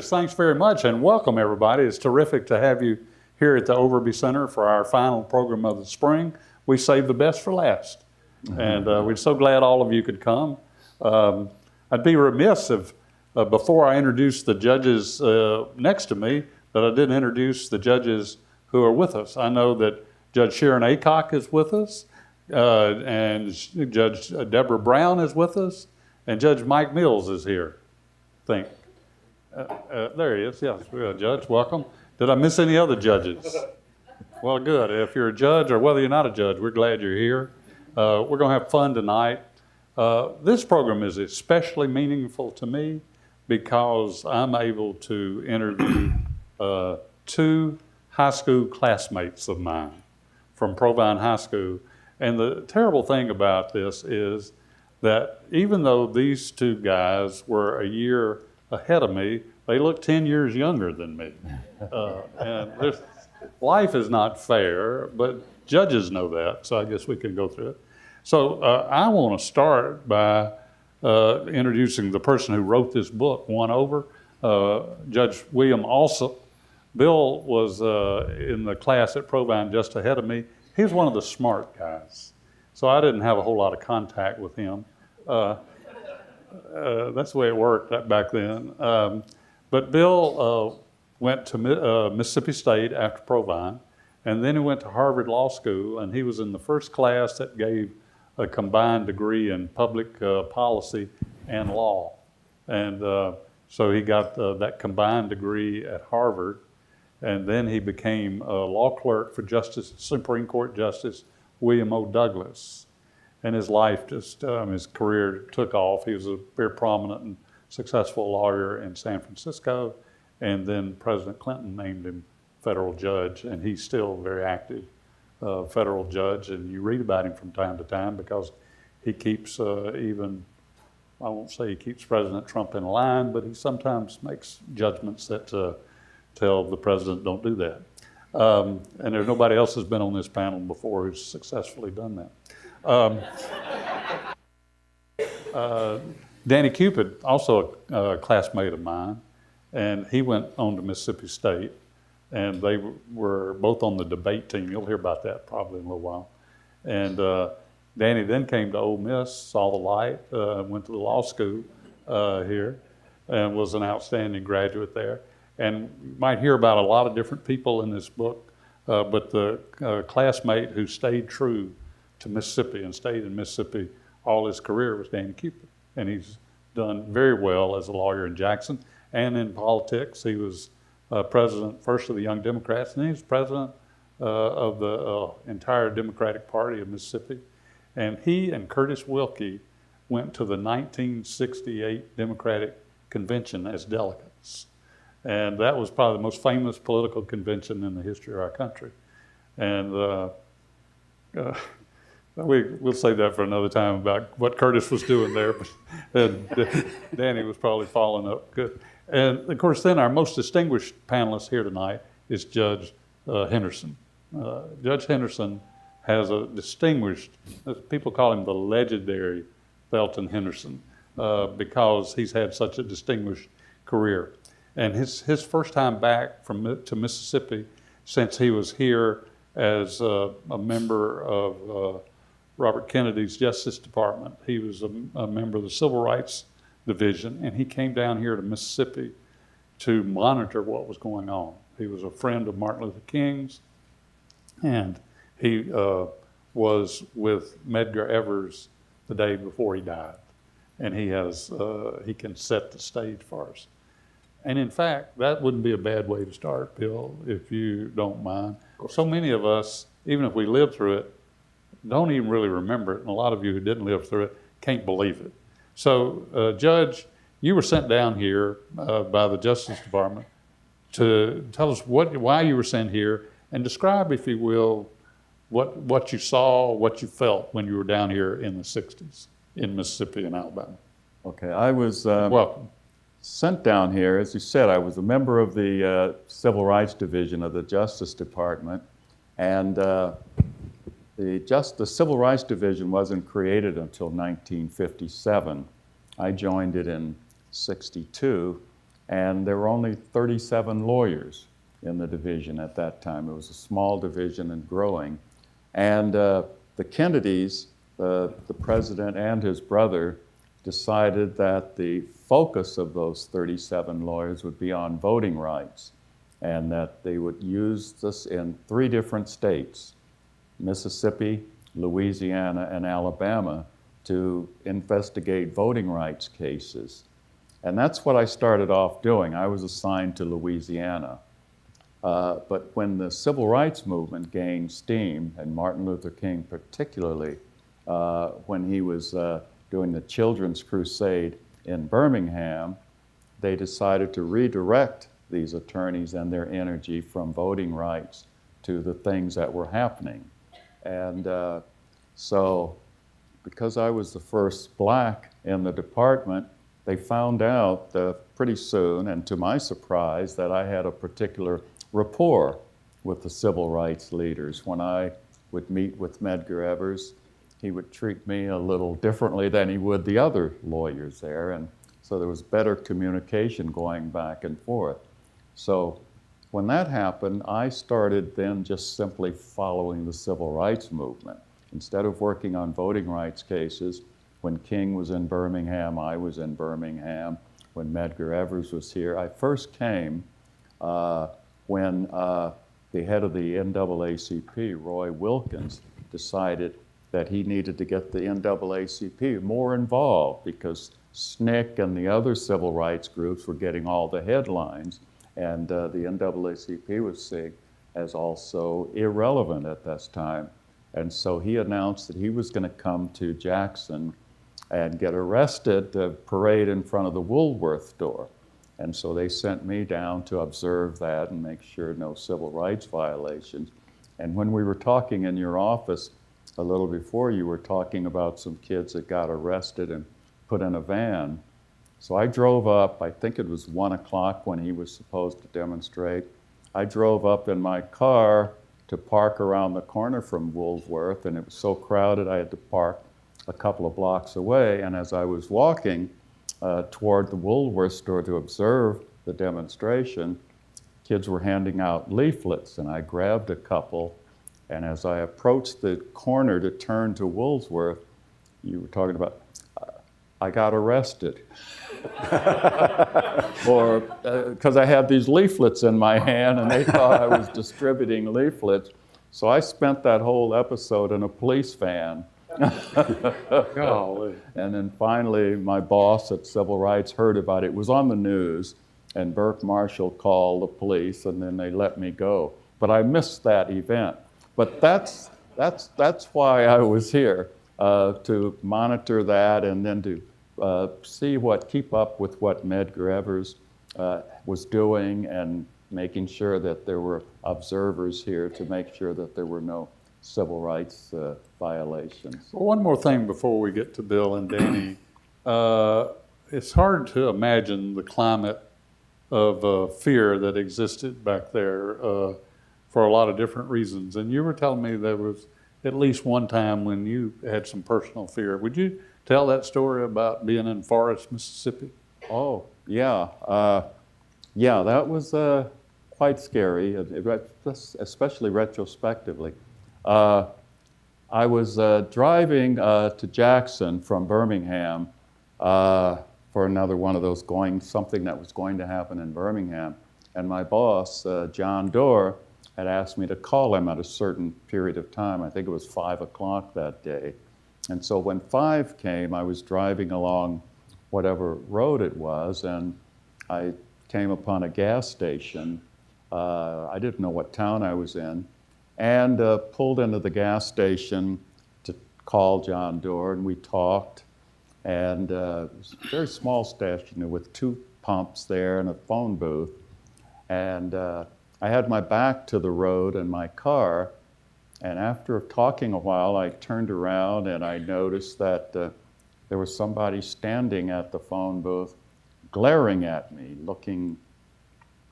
Thanks very much and welcome everybody. It's terrific to have you here at the Overby Center for our final program of the spring. We saved the best for last. And we're so glad all of you could come. I'd be remiss if before I introduce the judges next to me that I didn't introduce the judges who are with us. I know that Judge Sharon Aycock is with us, and Judge Deborah Brown is with us, and Judge Mike Mills is here, I think. There he is, yes, Judge, welcome. Did I miss any other judges? Well, good. If you're a judge or whether you're not a judge, we're glad you're here. We're going to have fun tonight. This program is especially meaningful to me because I'm able to interview two high school classmates of mine from Provine High School. And the terrible thing about this is that even though these two guys were a year ahead of me, they look 10 years younger than me. And life is not fair, but judges know that, so I guess we can go through it. So I want to start by introducing the person who wrote this book, One Over, Judge William Alsup. Bill was in the class at Provine just ahead of me. He was one of the smart guys, so I didn't have a whole lot of contact with him. That's the way it worked back then. But Bill went to Mississippi State after Provine, and then he went to Harvard Law School, and he was in the first class that gave a combined degree in public policy and law. And so he got that combined degree at Harvard, and then he became a law clerk for Supreme Court Justice William O. Douglas. And his life his career took off. He was a very prominent and successful lawyer in San Francisco, and then President Clinton named him federal judge, and he's still a very active federal judge, and you read about him from time to time because he keeps I won't say he keeps President Trump in line, but he sometimes makes judgments that tell the president don't do that. And there's nobody else has been on this panel before who's successfully done that. Danny Cupid, also a classmate of mine, and he went on to Mississippi State, and they were both on the debate team. You'll hear about that probably in a little while. And Danny then came to Ole Miss, saw the light, went to the law school here, and was an outstanding graduate there. And you might hear about a lot of different people in this book, but the classmate who stayed true to Mississippi and stayed in Mississippi all his career was Danny Cupid. And he's done very well as a lawyer in Jackson and in politics. He was president first of the Young Democrats, and then he was president of the entire Democratic Party of Mississippi. And he and Curtis Wilkie went to the 1968 Democratic Convention as delegates. And that was probably the most famous political convention in the history of our country. And we'll save that for another time about what Curtis was doing there, but Danny was probably following up good. And of course, then our most distinguished panelist here tonight is Judge Henderson. Judge Henderson has a distinguished, people call him the legendary Thelton Henderson because he's had such a distinguished career. And his first time back to Mississippi since he was here as a member of Robert Kennedy's Justice Department. He was a member of the Civil Rights Division, and he came down here to Mississippi to monitor what was going on. He was a friend of Martin Luther King's, and he was with Medgar Evers the day before he died. And he can set the stage for us. And in fact, that wouldn't be a bad way to start, Bill, if you don't mind. So many of us, even if we lived through it, don't even really remember it, and a lot of you who didn't live through it can't believe it. So, Judge, you were sent down here by the Justice Department to tell us why you were sent here, and describe, if you will, what you saw, what you felt when you were down here in the 60s in Mississippi and Alabama. Okay, I was welcome. Sent down here, as you said. I was a member of the Civil Rights Division of the Justice Department, and the Civil Rights Division wasn't created until 1957. I joined it in '62, and there were only 37 lawyers in the division at that time. It was a small division and growing. And the Kennedys, the president and his brother, decided that the focus of those 37 lawyers would be on voting rights, and that they would use this in 3 different states, Mississippi, Louisiana, and Alabama, to investigate voting rights cases. And that's what I started off doing. I was assigned to Louisiana. But when the civil rights movement gained steam, and Martin Luther King particularly, when he was doing the Children's Crusade in Birmingham, they decided to redirect these attorneys and their energy from voting rights to the things that were happening. And so, because I was the first black in the department, they found out pretty soon, and to my surprise, that I had a particular rapport with the civil rights leaders. When I would meet with Medgar Evers, he would treat me a little differently than he would the other lawyers there, and so there was better communication going back and forth. So when that happened, I started then just simply following the civil rights movement. Instead of working on voting rights cases, when King was in Birmingham, I was in Birmingham. When Medgar Evers was here, I first came when the head of the NAACP, Roy Wilkins, decided that he needed to get the NAACP more involved because SNCC and the other civil rights groups were getting all the headlines, and the NAACP was seen as also irrelevant at this time. And so he announced that he was going to come to Jackson and get arrested to parade in front of the Woolworth store. And so they sent me down to observe that and make sure no civil rights violations. And when we were talking in your office a little before, you were talking about some kids that got arrested and put in a van. So I drove up, I think it was 1 o'clock when he was supposed to demonstrate. I drove up in my car to park around the corner from Woolworth, and it was so crowded I had to park a couple of blocks away. And as I was walking toward the Woolworth store to observe the demonstration, kids were handing out leaflets, and I grabbed a couple. And as I approached the corner to turn to Woolworth, you were talking about, I got arrested. Or because I had these leaflets in my hand and they thought I was distributing leaflets. So I spent that whole episode in a police van. Golly. And then finally, my boss at Civil Rights heard about it. It was on the news, and Burke Marshall called the police, and then they let me go. But I missed that event. But that's why I was here, to monitor that and then to keep up with what Medgar Evers was doing, and making sure that there were observers here to make sure that there were no civil rights violations. Well, one more thing before we get to Bill and Danny. It's hard to imagine the climate of fear that existed back there for a lot of different reasons. And you were telling me there was at least one time when you had some personal fear. Would you tell that story about being in Forest, Mississippi? Oh, yeah. Yeah, that was quite scary, especially retrospectively. I was driving to Jackson from Birmingham for another one of those something that was going to happen in Birmingham. And my boss, John Doerr, had asked me to call him at a certain period of time. I think it was 5 o'clock that day. And so when 5 came, I was driving along whatever road it was, and I came upon a gas station. I didn't know what town I was in, and pulled into the gas station to call John Doerr, and we talked. And it was a very small station with 2 pumps there and a phone booth. And I had my back to the road in my car, and after talking a while, I turned around and I noticed that there was somebody standing at the phone booth, glaring at me, looking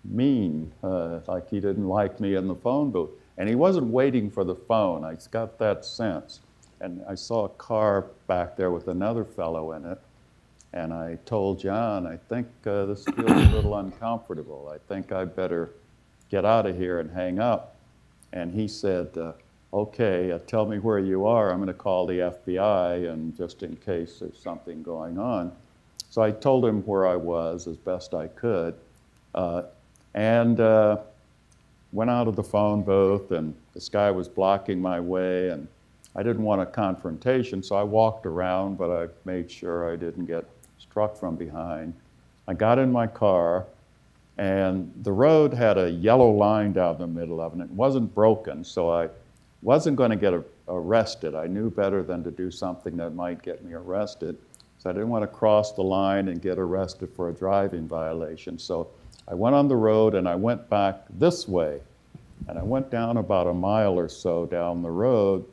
mean, like he didn't like me in the phone booth. And he wasn't waiting for the phone. I got that sense. And I saw a car back there with another fellow in it. And I told John, I think this feels a little uncomfortable. I think I better get out of here and hang up. And he said, okay, tell me where you are. I'm going to call the FBI, and just in case there's something going on. So I told him where I was as best I could, and went out of the phone booth, and this guy was blocking my way, and I didn't want a confrontation, so I walked around, but I made sure I didn't get struck from behind. I got in my car, and the road had a yellow line down the middle of it. It wasn't broken, so I wasn't going to get arrested. I knew better than to do something that might get me arrested. So I didn't want to cross the line and get arrested for a driving violation. So I went on the road and I went back this way. And I went down about a mile or so down the road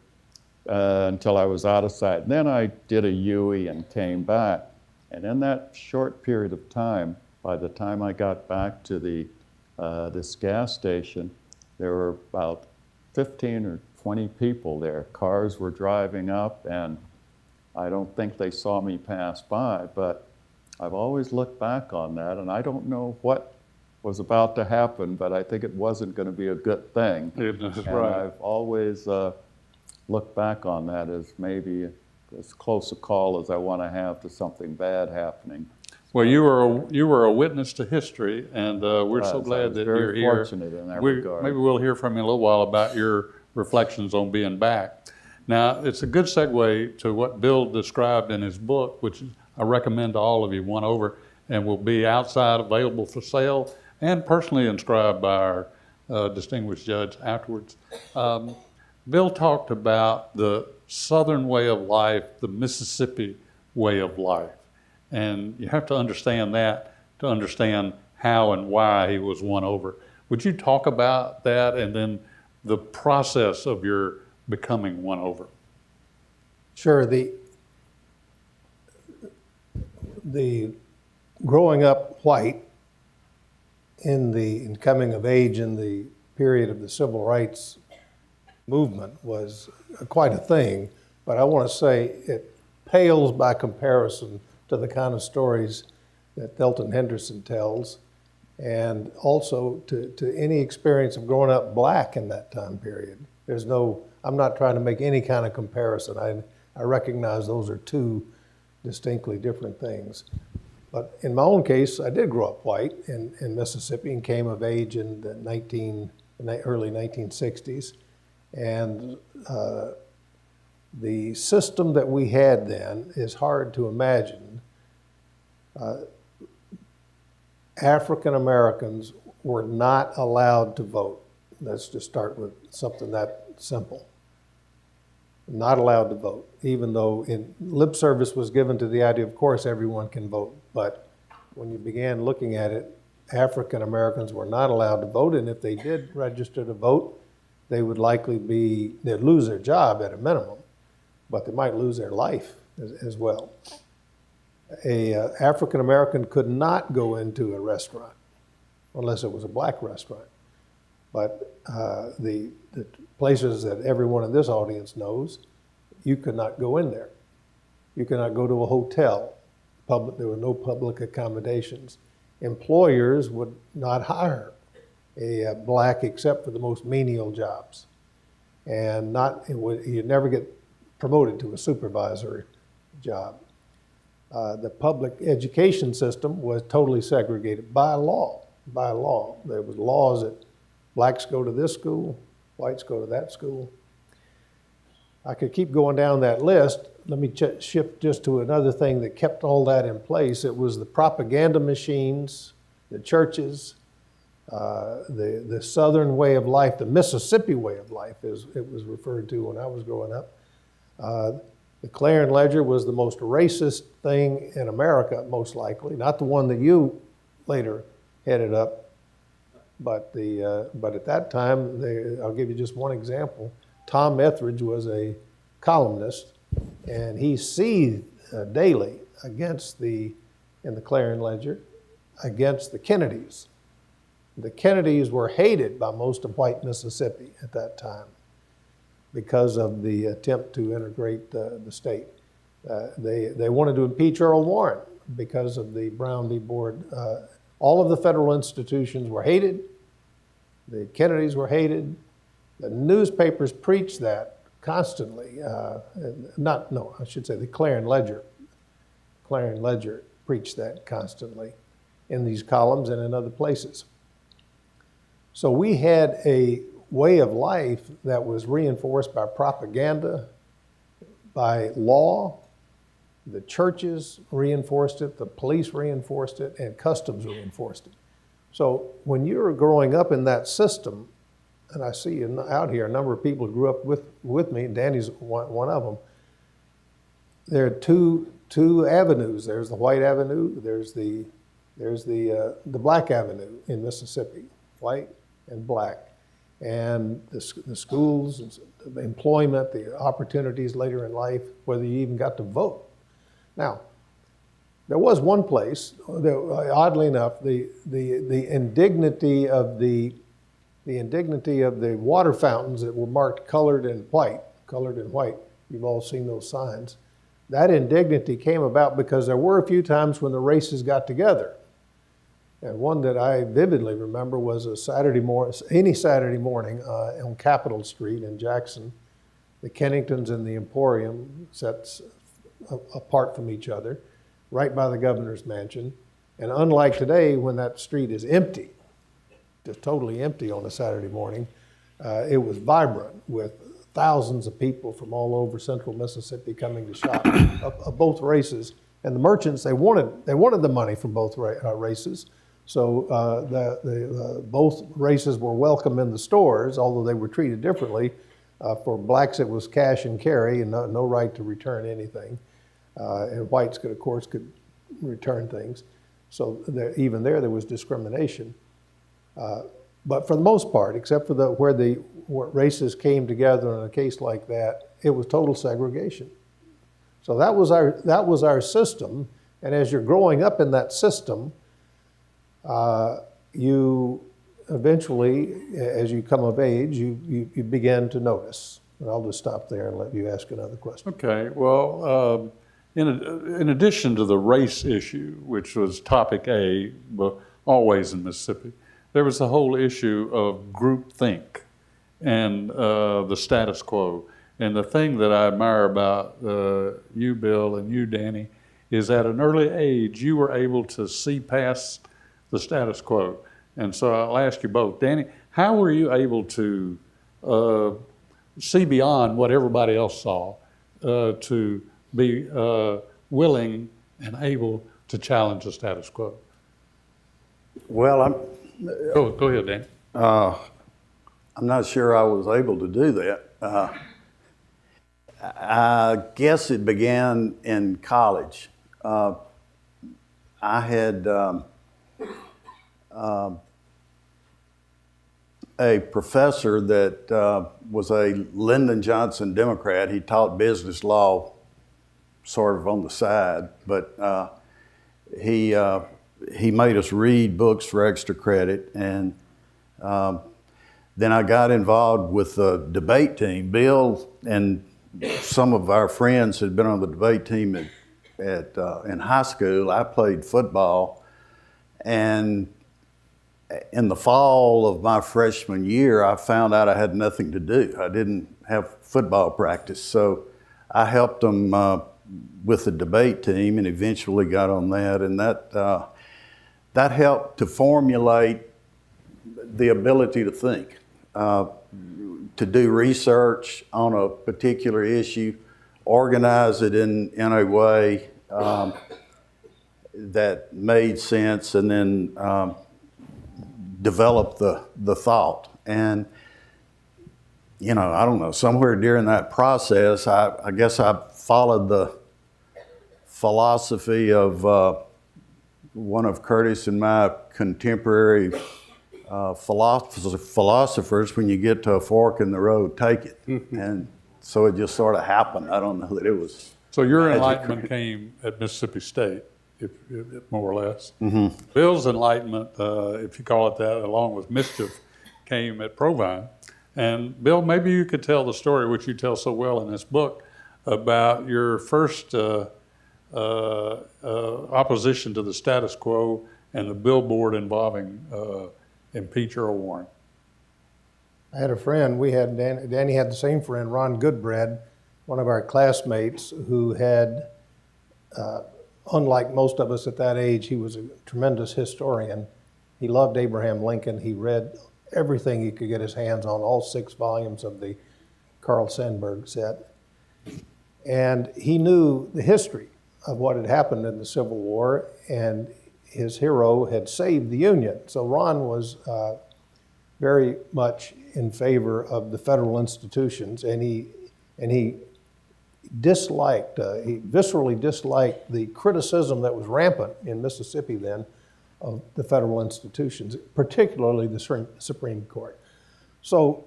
until I was out of sight. And then I did a U-turn and came back. And in that short period of time, by the time I got back to this gas station, there were about 15 or 20 people there. Cars were driving up, and I don't think they saw me pass by, but I've always looked back on that, and I don't know what was about to happen, but I think it wasn't going to be a good thing. That's and right. I've always looked back on that as maybe as close a call as I want to have to something bad happening. Well, you were a witness to history, and we're so glad that you're here. Very fortunate in that regard. Maybe we'll hear from you in a little while about your reflections on being back. Now, it's a good segue to what Bill described in his book, which I recommend to all of you, One Over, and will be outside available for sale and personally inscribed by our distinguished judge afterwards. Bill talked about the Southern way of life, the Mississippi way of life. And you have to understand that to understand how and why he was won over. Would you talk about that and then the process of your becoming won over? Sure. The growing up white in coming of age in the period of the civil rights movement was quite a thing, but I want to say it pales by comparison to the kind of stories that Thelton Henderson tells, and also to any experience of growing up black in that time period. I'm not trying to make any kind of comparison. I recognize those are two distinctly different things. But in my own case, I did grow up white in Mississippi and came of age in the early 1960s. And the system that we had then is hard to imagine. African Americans were not allowed to vote. Let's just start with something that simple. Not allowed to vote, even though in lip service was given to the idea, of course, everyone can vote. But when you began looking at it, African Americans were not allowed to vote, and if they did register to vote, they would likely they'd lose their job at a minimum, but they might lose their life as well. A African American could not go into a restaurant unless it was a black restaurant. But the places that everyone in this audience knows, you could not go in there. You could not go to a hotel. There were no public accommodations. Employers would not hire a black except for the most menial jobs. And you'd never get promoted to a supervisory job. The public education system was totally segregated by law. By law. There was laws that blacks go to this school, whites go to that school. I could keep going down that list. Let me shift just to another thing that kept all that in place. It was the propaganda machines, the churches, the Southern way of life, the Mississippi way of life, as it was referred to when I was growing up. The Clarion Ledger was the most racist thing in America, most likely, not the one that you later headed up. But at that time, I'll give you just one example. Tom Etheridge was a columnist, and he seethed daily in the Clarion Ledger against the Kennedys. The Kennedys were hated by most of white Mississippi at that time because of the attempt to integrate the state. They wanted to impeach Earl Warren. because of the Brown v. Board. All of the federal institutions were hated. The Kennedys were hated. The newspapers preached that constantly. I should say the Clarion Ledger preached that constantly in these columns and in other places. So we had a way of life that was reinforced by propaganda, by law. The churches reinforced it, the police reinforced it, and customs reinforced it. So when you're growing up in that system, and I see out here a number of people who grew up with me, and Danny's one of them, there are two avenues. There's the white avenue, there's the black avenue in Mississippi, white and black. And the schools, the employment, the opportunities later in life, whether you even got to vote. Now, there was one place, oddly enough, the indignity of the water fountains that were marked colored and white. You've all seen those signs. That indignity came about because there were a few times when the races got together. And one that I vividly remember was any Saturday morning on Capitol Street in Jackson. The Kenningtons and the Emporium sets apart from each other, right by the governor's mansion. And unlike today, when that street is empty, just totally empty on a Saturday morning, it was vibrant with thousands of people from all over central Mississippi coming to shop of both races. And the merchants, they wanted the money from both races. So both races were welcome in the stores, although they were treated differently. For blacks, it was cash and carry and no right to return anything. And whites could return things. So even there was discrimination. But for the most part, except for where races came together in a case like that, it was total segregation. So that was our system. And as you're growing up in that system, you eventually, as you come of age, you begin to notice. And I'll just stop there and let you ask another question. Okay. Well, in addition to the race issue, which was topic A, well, always in Mississippi, there was the whole issue of groupthink and the status quo. And the thing that I admire about you, Bill, and you, Danny, is at an early age, you were able to see past the status quo. And so I'll ask you both. Danny, how were you able to see beyond what everybody else saw, to be willing and able to challenge the status quo? Well, Go ahead, Danny. I'm not sure I was able to do that. I guess it began in college. I had a professor that was a Lyndon Johnson Democrat. He taught business law sort of on the side, but he made us read books for extra credit. And then I got involved with the debate team. Bill and some of our friends had been on the debate team in high school. I played football. And in the fall of my freshman year, I found out I had nothing to do. I didn't have football practice. So I helped them with the debate team and eventually got on that. And that helped to formulate the ability to think, to do research on a particular issue, organize it in a way that made sense, and then develop the thought. And, you know, I don't know, somewhere during that process, I guess I followed the philosophy of one of Curtis and my contemporary philosophers: when you get to a fork in the road, take it. And so it just sort of happened. I don't know that it was. So your enlightenment came at Mississippi State, if more or less. Mm-hmm. Bill's enlightenment, if you call it that, along with mischief, came at Provine. And Bill, maybe you could tell the story, which you tell so well in this book, about your first opposition to the status quo and the billboard involving Impeach Earl Warren. I had a friend, Danny had the same friend, Ron Goodbread, one of our classmates who had, unlike most of us at that age, he was a tremendous historian. He loved Abraham Lincoln. He read everything he could get his hands on, all 6 volumes of the Carl Sandburg set. And he knew the history of what had happened in the Civil War, and his hero had saved the Union. So Ron was very much in favor of the federal institutions, and he viscerally disliked the criticism that was rampant in Mississippi then of the federal institutions, particularly the Supreme Court. So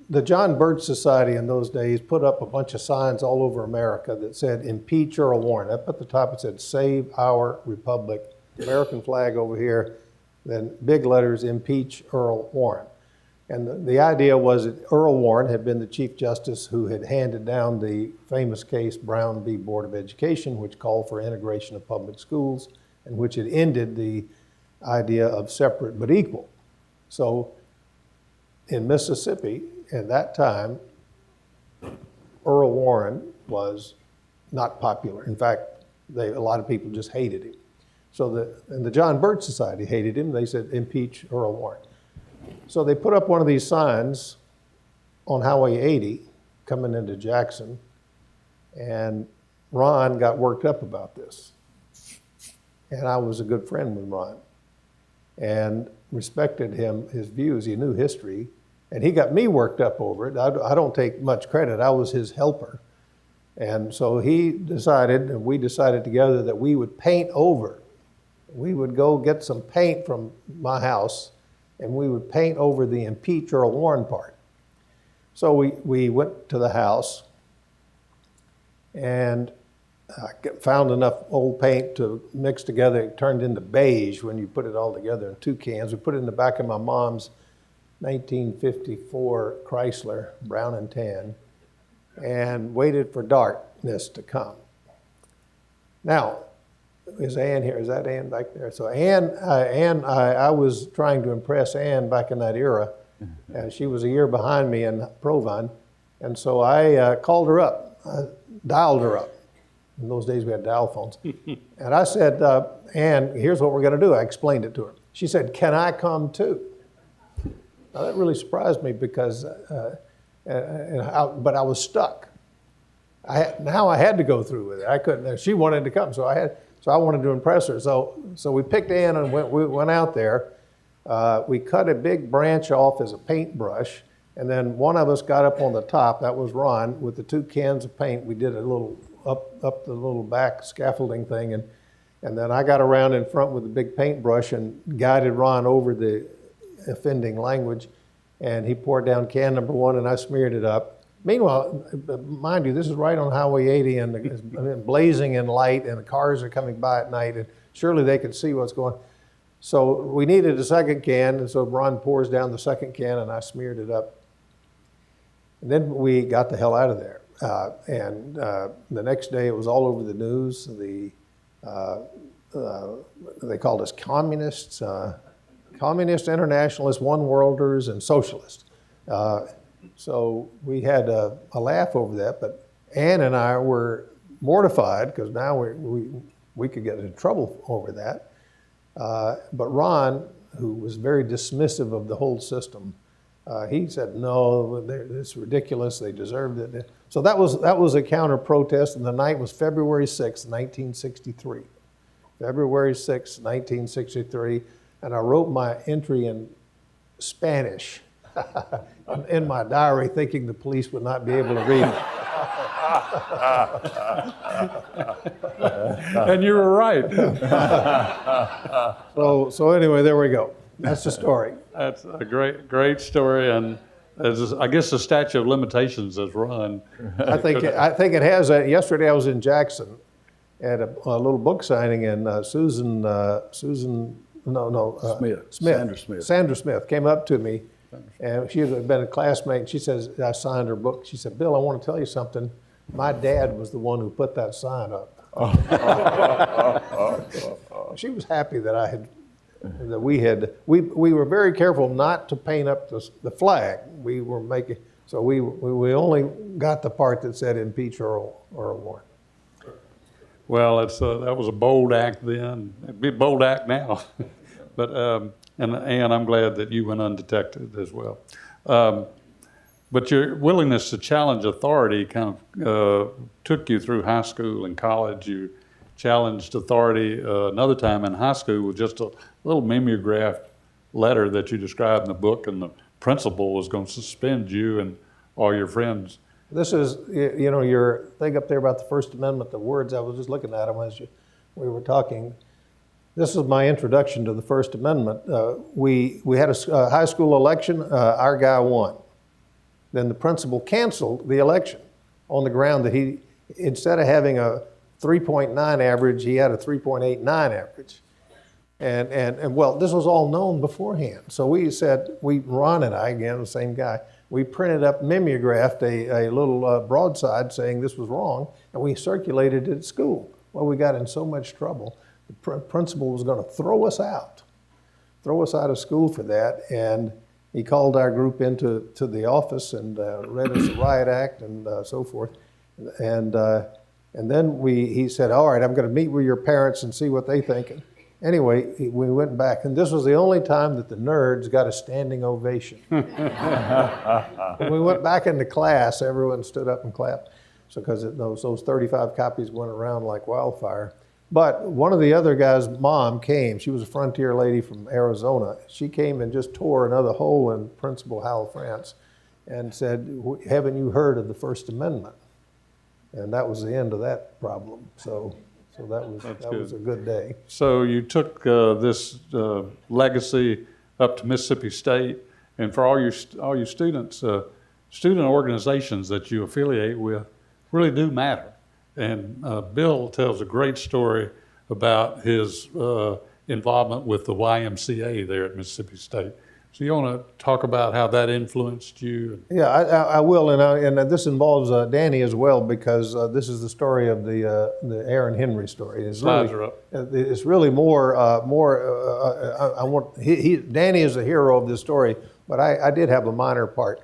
the John Birch Society in those days put up a bunch of signs all over America that said, "Impeach Earl Warren." Up at the top it said, "Save our republic." American flag over here, then big letters, "Impeach Earl Warren." And the idea was that Earl Warren had been the Chief Justice who had handed down the famous case Brown v. Board of Education, which called for integration of public schools and which had ended the idea of separate but equal. So in Mississippi at that time, Earl Warren was not popular. In fact, a lot of people just hated him. So the John Birch Society hated him. They said, "Impeach Earl Warren." So they put up one of these signs on Highway 80 coming into Jackson, and Ron got worked up about this. And I was a good friend with Ron and respected his views. He knew history, and he got me worked up over it. I don't take much credit. I was his helper. And so he decided, and we decided together, that we would paint over. We would go get some paint from my house, and we would paint over the "Impeach Earl Warren" part. So we went to the house and found enough old paint to mix together. It turned into beige when you put it all together in 2 cans. We put it in the back of my mom's 1954 Chrysler, brown and tan, and waited for darkness to come. Now, is Ann here? Is that Ann back there? So I was trying to impress Ann back in that era, and she was a year behind me in Provine, and so I called her up, dialed her up. In those days we had dial phones. And I said, "Ann, here's what we're gonna do." I explained it to her. She said, "Can I come too?" Now that really surprised me because, but I was stuck. Now I had to go through with it. I couldn't, she wanted to come, so I wanted to impress her. So we picked Ann and we went out there. We cut a big branch off as a paintbrush, and then one of us got up on the top, that was Ron, with the 2 cans of paint. We did a little up the little back scaffolding thing, and then I got around in front with a big paintbrush and guided Ron over the offending language, and he poured down can number 1 and I smeared it up. Meanwhile, mind you, this is right on Highway 80 and it's blazing in light, and the cars are coming by at night, and surely they could see what's going on. So we needed a second can, and so Ron pours down the second can and I smeared it up. And then we got the hell out of there. And the next day it was all over the news. They called us communists, communist internationalists, one-worlders, and socialists. So we had a laugh over that, but Ann and I were mortified because now we could get into trouble over that. But Ron, who was very dismissive of the whole system, he said, "No, it's ridiculous. They deserved it." So that was a counter protest, and the night was February 6, 1963. February 6, 1963, and I wrote my entry in Spanish in my diary, thinking the police would not be able to read it. And you were right. So anyway, there we go. That's the story. That's a great story, and I guess the statute of limitations has run. I think it has. Yesterday I was in Jackson at a little book signing, and Sandra Smith came up to me, and she had been a classmate. And she says, I signed her book. She said, "Bill, I want to tell you something. My dad was the one who put that sign up." She was happy that we were very careful not to paint up the flag. We were making, so we only got the part that said impeach Earl won. Well, that was a bold act then. It'd be a bold act now. But and I'm glad that you went undetected as well. But your willingness to challenge authority kind of took you through high school and college. You challenged authority another time in high school with just a little mimeographed letter that you described in the book, and the principal was going to suspend you and all your friends. This is, you know, your thing up there about the First Amendment, the words, I was just looking at them as we were talking. This is my introduction to the First Amendment. We had a high school election, our guy won. Then the principal canceled the election on the ground that he, instead of having a 3.9 average, he had a 3.89 average. And well, this was all known beforehand. So we said, Ron and I, again, the same guy, we printed up, mimeographed a little broadside saying this was wrong, and we circulated it at school. Well, we got in so much trouble, the principal was going to throw us out of school for that, and he called our group into the office and read us the riot act and so forth. And then he said, all right, I'm going to meet with your parents and see what they think. Anyway, we went back, and this was the only time that the nerds got a standing ovation. When we went back into class, everyone stood up and clapped, so because those 35 copies went around like wildfire. But one of the other guys' mom came. She was a frontier lady from Arizona. She came and just tore another hole in Principal Howell France and said, haven't you heard of the First Amendment? And that was the end of that problem. So that was a good day. So you took this legacy up to Mississippi State, and for all your students, student organizations that you affiliate with really do matter. And Bill tells a great story about his involvement with the YMCA there at Mississippi State. So you want to talk about how that influenced you? Yeah, I will, and this involves Danny as well, because this is the story of the Aaron Henry story. Slides are up. It's really more. Danny is the hero of this story, but I did have a minor part.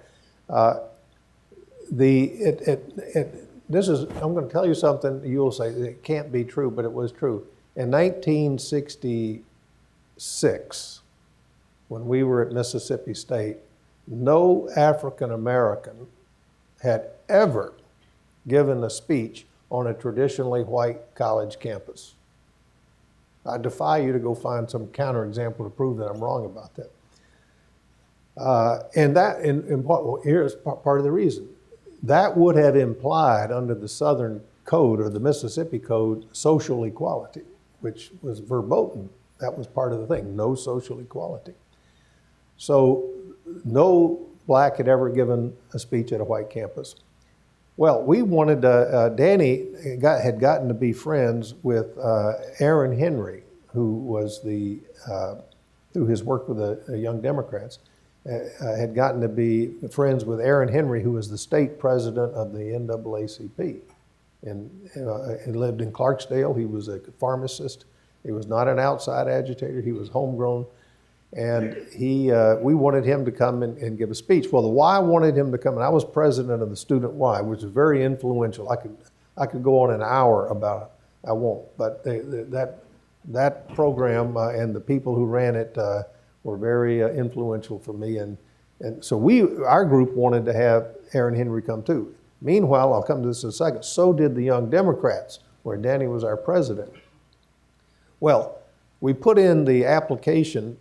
This is, I'm going to tell you something. You'll say it can't be true, but it was true. In 1966. When we were at Mississippi State, no African American had ever given a speech on a traditionally white college campus. I defy you to go find some counterexample to prove that I'm wrong about that. Here's part of the reason. That would have implied under the Southern Code or the Mississippi Code social equality, which was verboten. That was part of the thing, no social equality. So no black had ever given a speech at a white campus. Well, we wanted, Danny had gotten to be friends with Aaron Henry, who was through his work with the Young Democrats, had gotten to be friends with Aaron Henry, who was the state president of the NAACP. And he lived in Clarksdale. He was a pharmacist. He was not an outside agitator. He was homegrown. And we wanted him to come and give a speech. Well, the Y wanted him to come, and I was president of the Student Y, which is very influential. I could go on an hour about it. I won't. But that program and the people who ran it were very influential for me. And so our group wanted to have Aaron Henry come too. Meanwhile, I'll come to this in a second, so did the Young Democrats, where Danny was our president. Well, we put in the application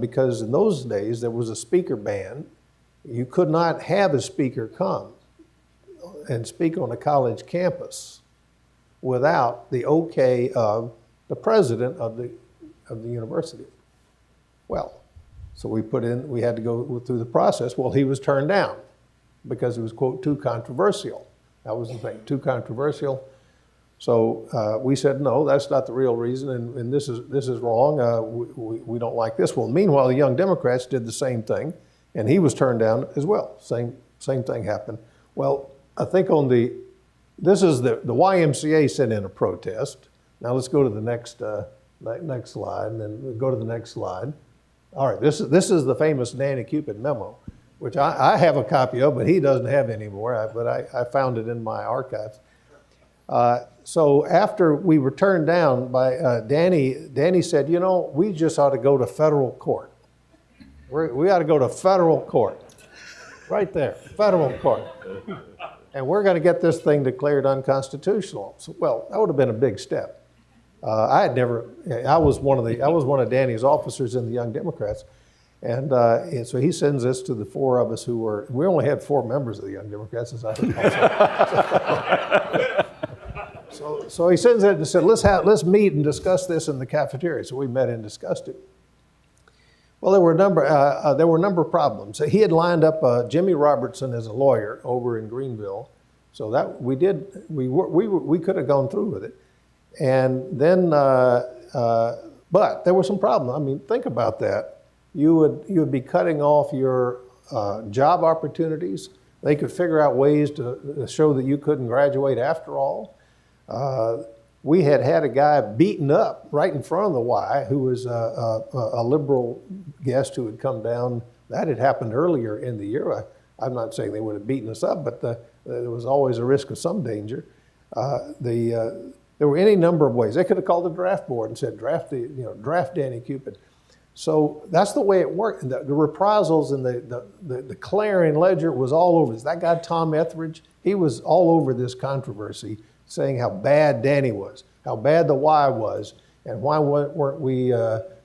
because in those days there was a speaker ban. You could not have a speaker come and speak on a college campus without the okay of the president of the university. Well, so we had to go through the process. Well, he was turned down because it was, quote, too controversial. That was the thing, too controversial. So we said, no, that's not the real reason, and this is wrong. We don't like this. Well, meanwhile, the Young Democrats did the same thing, and he was turned down as well. Same thing happened. Well, I think on the this is the YMCA sent in a protest. Now let's go to the next next slide, and then we'll go to the next slide. All right, this is the famous Danny Cupid memo, which I have a copy of, but he doesn't have anymore. But I found it in my archives. So after we were turned down by Danny said, you know, we just ought to go to federal court. We ought to go to federal court, right there, federal court. And we're going to get this thing declared unconstitutional. So, well, that would have been a big step. I was one of Danny's officers in the Young Democrats. And so he sends this to the four of us we only had 4 members of the Young Democrats, as I recall. So he sends it and said, let's meet and discuss this in the cafeteria. So we met and discussed it. Well, there were a number of problems. He had lined up Jimmy Robertson as a lawyer over in Greenville, so that we could have gone through with it. And then, but there were some problems. I mean, think about that. You would be cutting off your job opportunities. They could figure out ways to show that you couldn't graduate after all. We had a guy beaten up right in front of the Y who was a liberal guest who had come down. That had happened earlier in the year. I'm not saying they would have beaten us up, but there was always a risk of some danger. There were any number of ways. They could have called the draft board and said, draft Danny Cupid. So that's the way it worked. And the reprisals and the Clarion Ledger was all over this. That guy, Tom Etheridge, he was all over this controversy, saying how bad Danny was, how bad the Y was, and why weren't we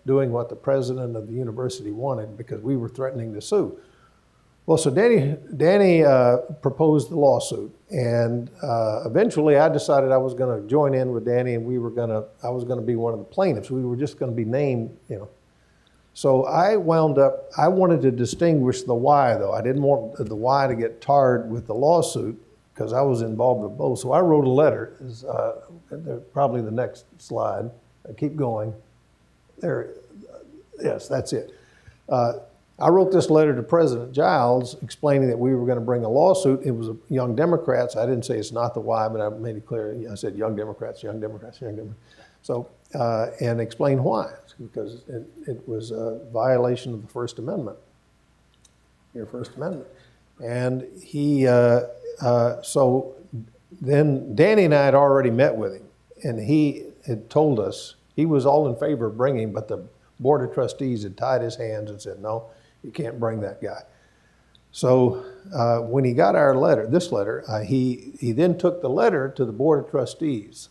doing what the president of the university wanted, because we were threatening to sue. Well, so Danny proposed the lawsuit, and eventually I decided I was going to join in with Danny, and I was going to be one of the plaintiffs. We were just going to be named, you know. So I wanted to distinguish the Y, though. I didn't want the Y to get tarred with the lawsuit, because I was involved with both. So I wrote a letter, probably the next slide. Keep going. There, yes, that's it. I wrote this letter to President Giles explaining that we were going to bring a lawsuit. It was Young Democrats. I didn't say it's not the Y, but I made it clear. I said Young Democrats, Young Democrats, Young Democrats. So, and explain why, because it was a violation of the First Amendment, your First Amendment. And so then Danny and I had already met with him, and he had told us he was all in favor of bringing, but the Board of Trustees had tied his hands and said, no, you can't bring that guy. So when he got this letter, he then took the letter to the Board of Trustees,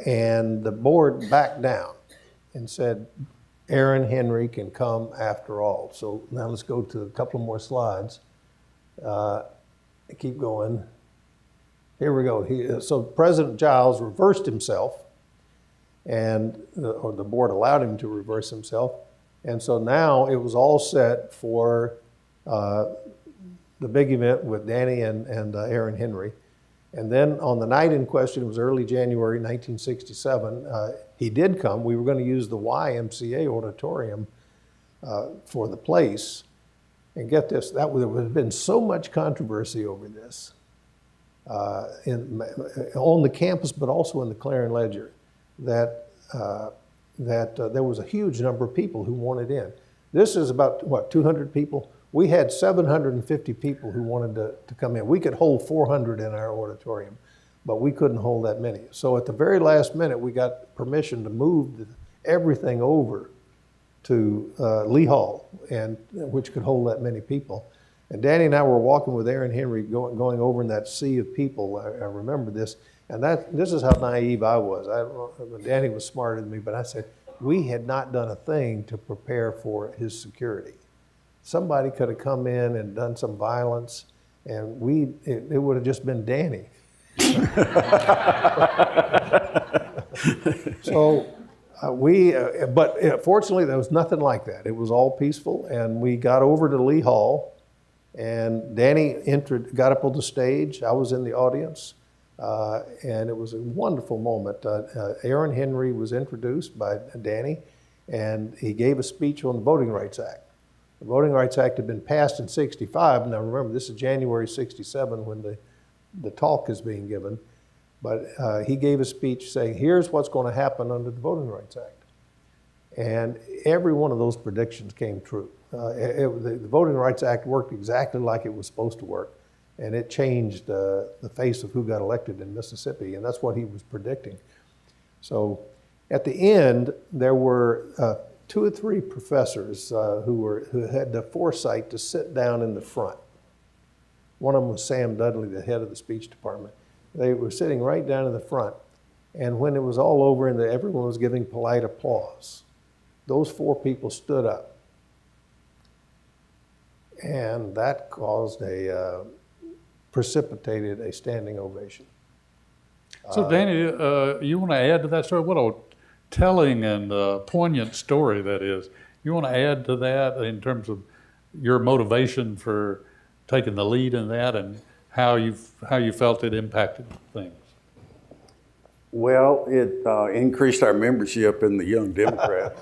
and the board backed down and said, Aaron Henry can come after all. So now let's go to a couple more slides. Keep going. Here we go. So President Giles reversed himself, and the board allowed him to reverse himself. And so now it was all set for the big event with Danny and Aaron Henry. And then on the night in question, it was early January 1967, he did come. We were going to use the YMCA auditorium for the place. And get this, there has been so much controversy over this on the campus, but also in the Clarion Ledger, that there was a huge number of people who wanted in. This is about, 200 people? We had 750 people who wanted to come in. We could hold 400 in our auditorium, but we couldn't hold that many. So at the very last minute, we got permission to move everything over to Lee Hall, which could hold that many people. And Danny and I were walking with Aaron Henry going over in that sea of people. I remember this. And this is how naive I was. Danny was smarter than me, but I said, we had not done a thing to prepare for his security. Somebody could have come in and done some violence, and it would have just been Danny. So but fortunately there was nothing like that. It was all peaceful, and we got over to Lee Hall, and Danny got up on the stage. I was in the audience, and it was a wonderful moment. Aaron Henry was introduced by Danny, and he gave a speech on the Voting Rights Act. The Voting Rights Act had been passed in '65. Now remember, this is January '67 when the talk is being given, but he gave a speech saying, here's what's going to happen under the Voting Rights Act. And every one of those predictions came true. The Voting Rights Act worked exactly like it was supposed to work, and it changed the face of who got elected in Mississippi, and that's what he was predicting. So at the end, there were 2 or 3 professors who had the foresight to sit down in the front. One of them was Sam Dudley, the head of the speech department. They were sitting right down in the front, and when it was all over and everyone was giving polite applause, those 4 people stood up. And that precipitated a standing ovation. So Danny, you want to add to that story? What a telling and poignant story that is. You want to add to that in terms of your motivation for taking the lead in that and how you felt it impacted things? Well, it increased our membership in the Young Democrat,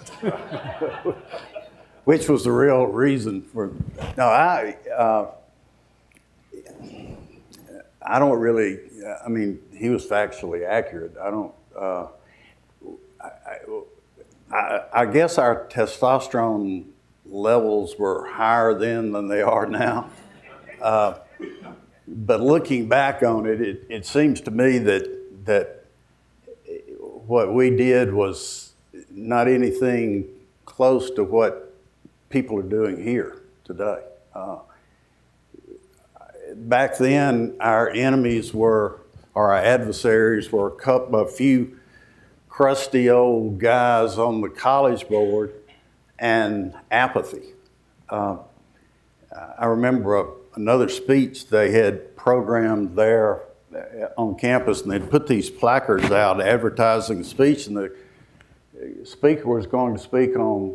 which was the real reason for. No, I don't really. I mean, he was factually accurate. I don't. I guess our testosterone levels were higher then than they are now. But looking back on it, it seems to me that what we did was not anything close to what people are doing here today. Back then, our enemies or our adversaries were a few crusty old guys on the college board and apathy. I remember another speech they had programmed there on campus, and they'd put these placards out advertising the speech, and the speaker was going to speak on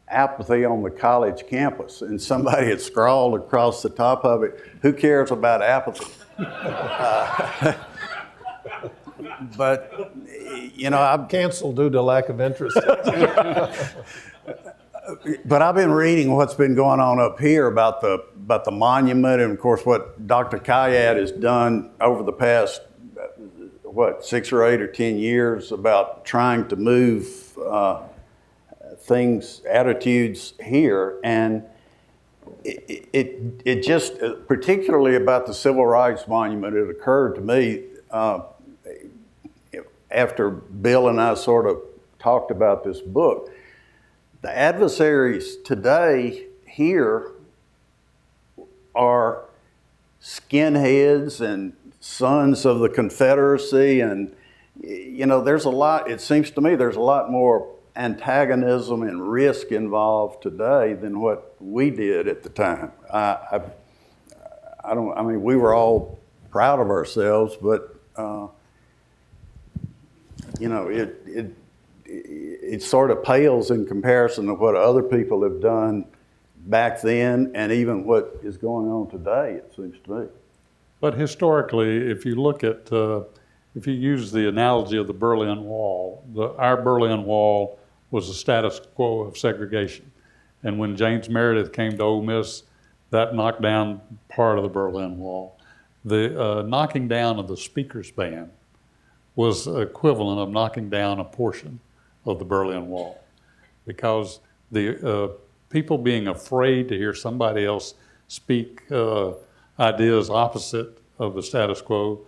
apathy on the college campus, and somebody had scrawled across the top of it, "Who cares about apathy?" But, you know, I'm Canceled due to lack of interest. But I've been reading what's been going on up here about the monument, and of course what Dr. Kayat has done over the past 6 or 8 or 10 years about trying to move attitudes here, and it just, particularly about the Civil Rights Monument, it occurred to me after Bill and I sort of talked about this book. The adversaries today here are skinheads and sons of the Confederacy, and you know, there's a lot, it seems to me there's a lot more antagonism and risk involved today than what we did at the time. I mean, we were all proud of ourselves, but you know, it sort of pales in comparison to what other people have done back then and even what is going on today, it seems to me. But historically, if you look at, if you use the analogy of the Berlin Wall, our Berlin Wall was the status quo of segregation. And when James Meredith came to Ole Miss, that knocked down part of the Berlin Wall. The knocking down of the speaker's ban was equivalent of knocking down a portion of the Berlin Wall, because the people being afraid to hear somebody else speak ideas opposite of the status quo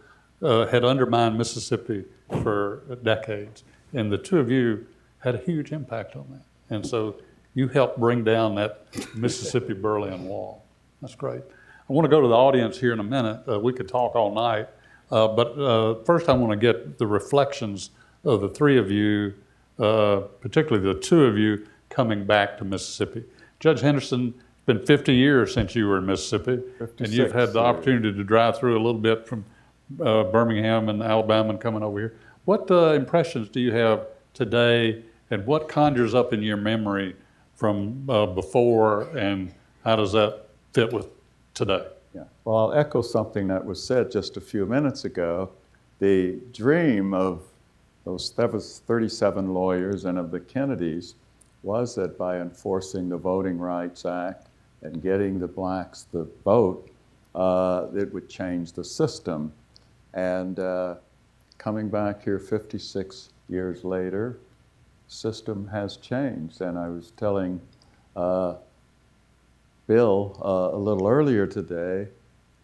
had undermined Mississippi for decades. And the two of you had a huge impact on that. And so you helped bring down that Mississippi Berlin Wall. That's great. I want to go to the audience here in a minute. We could talk all night, but first I want to get the reflections of the 3 of you, particularly the 2 of you coming back to Mississippi. Judge Henderson, it's been 50 years since you were in Mississippi, and you've had the opportunity to drive through a little bit from Birmingham and Alabama and coming over here. What impressions do you have today, and what conjures up in your memory from before, and how does that fit with today? Yeah. Well, I'll echo something that was said just a few minutes ago. The dream of that was 37 lawyers and of the Kennedys was that by enforcing the Voting Rights Act and getting the blacks the vote, it would change the system. And coming back here 56 years later, system has changed. And I was telling Bill a little earlier today,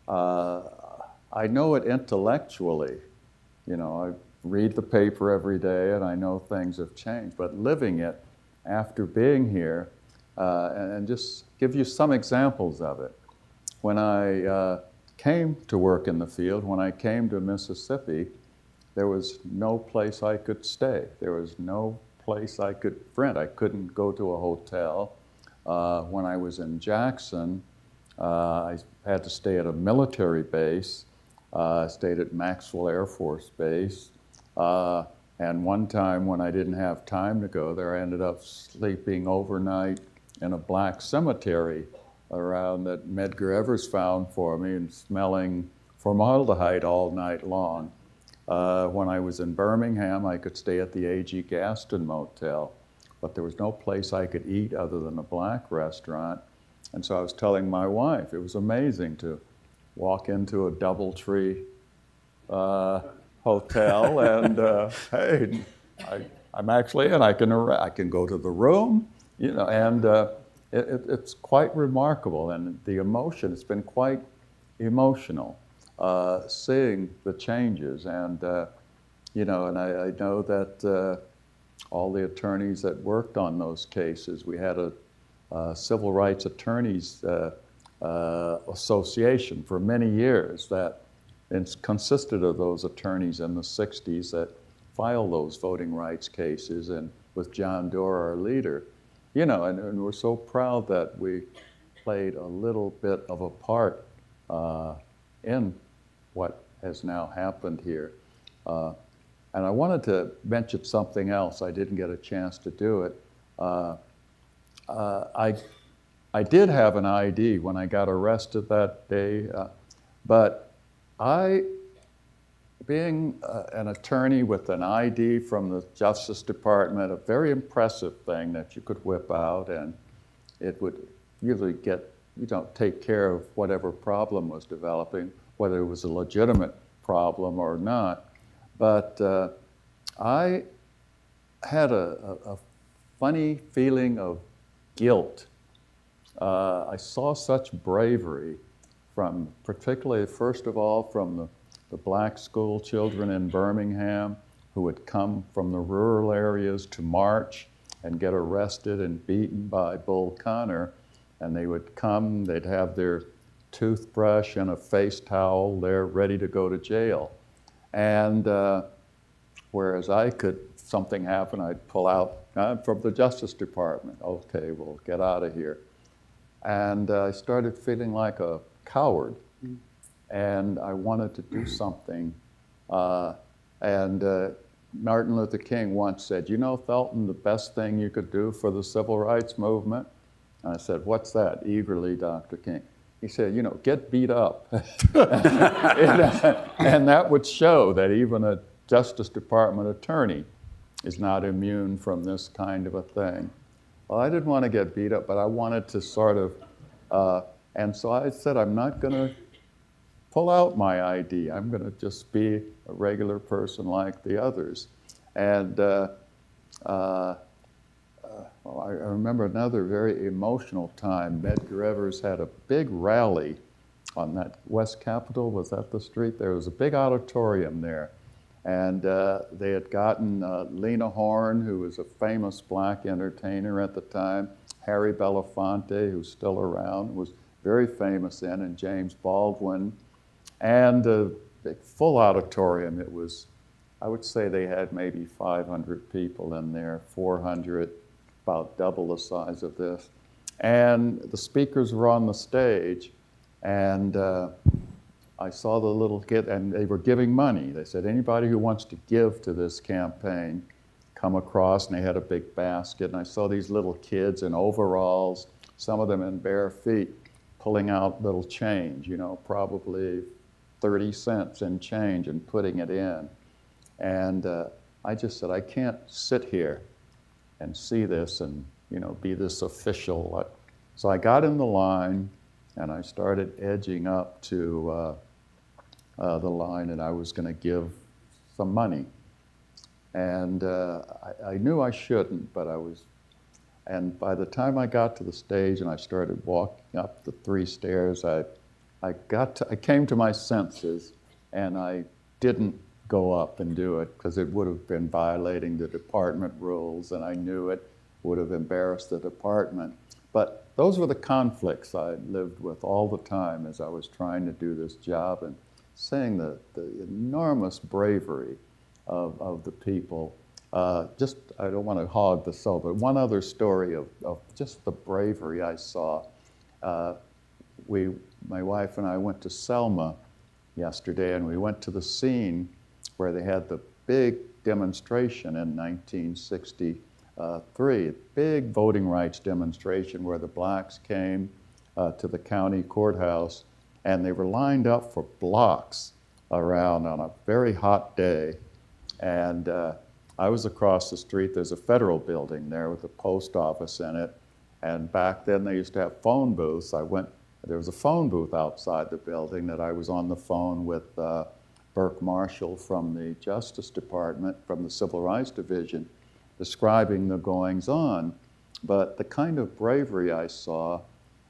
I know it intellectually. You know, I read the paper every day and I know things have changed, but living it after being here, and just give you some examples of it. When I came to work in the field, when I came to Mississippi, there was no place I could stay. There was no place I could rent. I couldn't go to a hotel. When I was in Jackson, I had to stay at a military base. I stayed at Maxwell Air Force Base. And one time when I didn't have time to go there, I ended up sleeping overnight in a black cemetery around that Medgar Evers found for me and smelling formaldehyde all night long. When I was in Birmingham, I could stay at the A.G. Gaston Motel, but there was no place I could eat other than a black restaurant. And so I was telling my wife, it was amazing to walk into a DoubleTree hotel and, hey, I'm actually in, I can go to the room, you know, and it's quite remarkable. And the emotion, it's been quite emotional, seeing the changes. And, you know, and I know that all the attorneys that worked on those cases, we had a Civil Rights Attorneys Association for many years that consisted of those attorneys in the 60s that filed those voting rights cases, and with John Doerr, our leader. You know, and we're so proud that we played a little bit of a part in what has now happened here. And I wanted to mention something else. I didn't get a chance to do it. I did have an ID when I got arrested that day, but being an attorney with an ID from the Justice Department, a very impressive thing that you could whip out, and it would usually take care of whatever problem was developing, whether it was a legitimate problem or not. But I had a funny feeling of guilt. I saw such bravery from, particularly, first of all, from the black school children in Birmingham who would come from the rural areas to march and get arrested and beaten by Bull Connor. And they would come, they'd have their toothbrush and a face towel, they're ready to go to jail. And whereas something happened, I'd pull out, I'm from the Justice Department. Okay, we'll get out of here. And I started feeling like a coward. And I wanted to do something. And Martin Luther King once said, you know, Thelton, the best thing you could do for the civil rights movement? And I said, what's that? Eagerly, Dr. King. He said, you know, get beat up. And that would show that even a Justice Department attorney is not immune from this kind of a thing. Well, I didn't want to get beat up, but I wanted to sort of, and so I said, I'm not going to pull out my ID. I'm going to just be a regular person like the others. And well, I remember another very emotional time. Medgar Evers had a big rally on that West Capitol. Was that the street? There was a big auditorium there. And they had gotten Lena Horne, who was a famous black entertainer at the time, Harry Belafonte, who's still around, was very famous then, and James Baldwin. And a big full auditorium. It was, I would say they had maybe 500 people in there, 400, about double the size of this. And the speakers were on the stage, and I saw the little kid, and they were giving money. They said, anybody who wants to give to this campaign, come across, and they had a big basket. And I saw these little kids in overalls, some of them in bare feet, pulling out little change, you know, probably 30 cents in change and putting it in. And I just said, I can't sit here and see this and, you know, be this official. So I got in the line, and I started edging up to the line, and I was going to give some money. And I knew I shouldn't, but I was. And by the time I got to the stage and I started walking up the 3 stairs, I came to my senses, and I didn't go up and do it because it would have been violating the department rules, and I knew it would have embarrassed the department. But those were the conflicts I lived with all the time as I was trying to do this job, and seeing the enormous bravery of the people. I don't want to hog the soul, but one other story of just the bravery I saw. My wife and I went to Selma yesterday, and we went to the scene where they had the big demonstration in 1963, big voting rights demonstration where the blacks came to the county courthouse, and they were lined up for blocks around on a very hot day. And I was across the street. There's a federal building there with a post office in it. And back then they used to have phone booths. There was a phone booth outside the building that I was on the phone with Burke Marshall from the Justice Department, from the Civil Rights Division, describing the goings-on. But the kind of bravery I saw,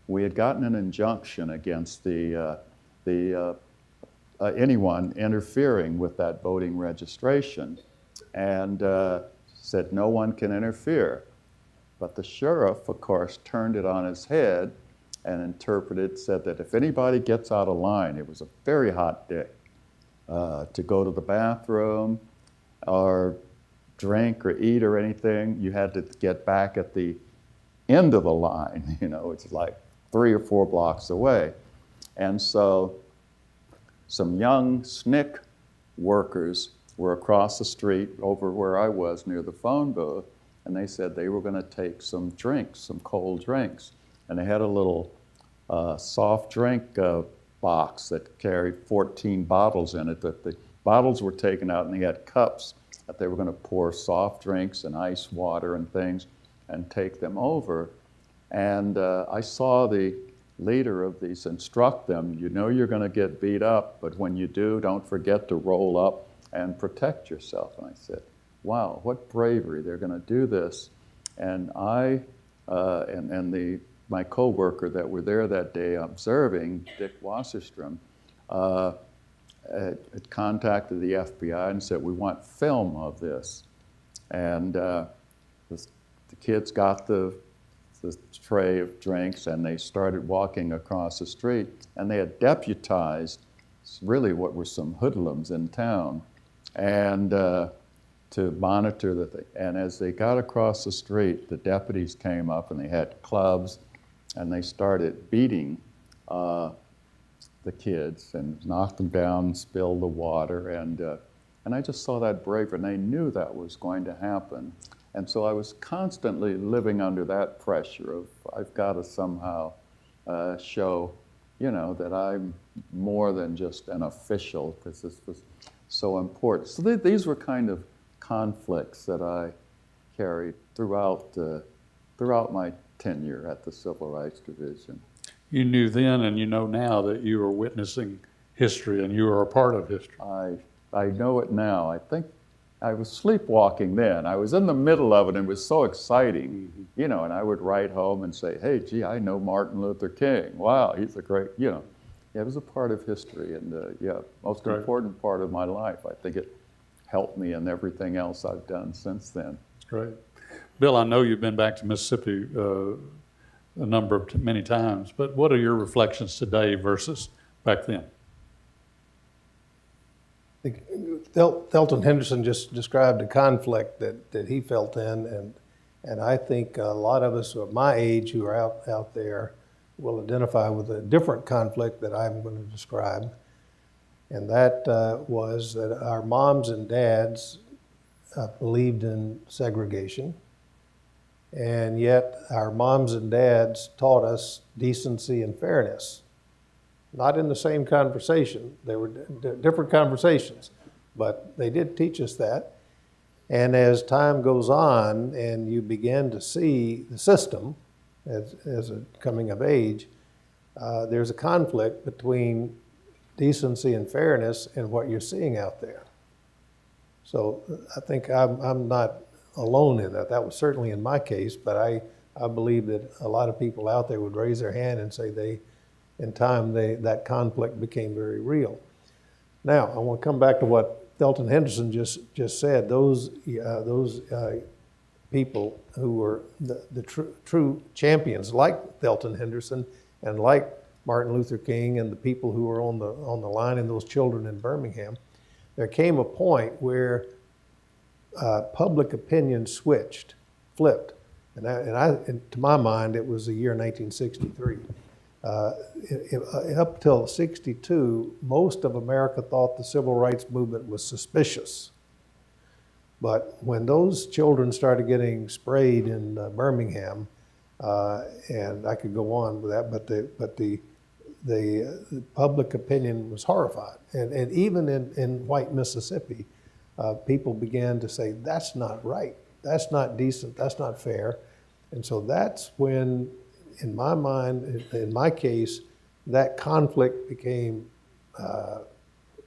we had gotten an injunction against anyone interfering with that voting registration, and said no one can interfere. But the sheriff, of course, turned it on his head and said that if anybody gets out of line, it was a very hot day, to go to the bathroom or drink or eat or anything, you had to get back at the end of the line, it's like 3 or 4 blocks away. And so some young SNCC workers were across the street over where I was near the phone booth, and they said they were going to take some drinks, some cold drinks. And they had a little soft drink box that carried 14 bottles in it. That the bottles were taken out, and they had cups that they were going to pour soft drinks and ice water and things and take them over. And I saw the leader of these instruct them, you're going to get beat up, but when you do, don't forget to roll up and protect yourself. And I said, wow, what bravery, they're going to do this. And I my co-worker that were there that day observing, Dick Wasserstrom, had contacted the FBI and said, we want film of this. And the kids got the tray of drinks, and they started walking across the street, and they had deputized really what were some hoodlums in town, and to monitor the thing. And as they got across the street, the deputies came up, and they had clubs, and they started beating the kids and knocked them down, spilled the water, and I just saw that bravery, and they knew that was going to happen. And so I was constantly living under that pressure of, I've got to somehow show, that I'm more than just an official, because this was so important. So these were kind of conflicts that I carried throughout my tenure at the Civil Rights Division. You knew then and you know now that you were witnessing history and you were a part of history. I know it now. I think I was sleepwalking then. I was in the middle of it, and it was so exciting, and I would write home and say, hey, gee, I know Martin Luther King. Wow, he's a great, Yeah, it was a part of history, and most Great. important part of my life. I think it helped me in everything else I've done since then. That's great. Bill, I know you've been back to Mississippi many times, but what are your reflections today versus back then? Thelton Henderson just described a conflict that he felt in, and I think a lot of us of my age who are out there will identify with a different conflict that I'm going to describe, and that was that our moms and dads believed in segregation, and yet our moms and dads taught us decency and fairness. Not in the same conversation. They were different conversations, but they did teach us that. And as time goes on and you begin to see the system as a coming of age, there's a conflict between decency and fairness and what you're seeing out there. So I think I'm not alone in that. That was certainly in my case, but I believe that a lot of people out there would raise their hand and say in time, that conflict became very real. Now, I want to come back to what Thelton Henderson just said. Those people who were the true champions, like Thelton Henderson and like Martin Luther King and the people who were on the line and those children in Birmingham, there came a point where public opinion flipped. And to my mind, it was the year 1963. Up till 62, most of America thought the civil rights movement was suspicious. But when those children started getting sprayed in Birmingham, and I could go on with that, but the public opinion was horrified. And even in white Mississippi, people began to say, that's not right, that's not decent, that's not fair. And so that's when, in my mind, in my case, that conflict became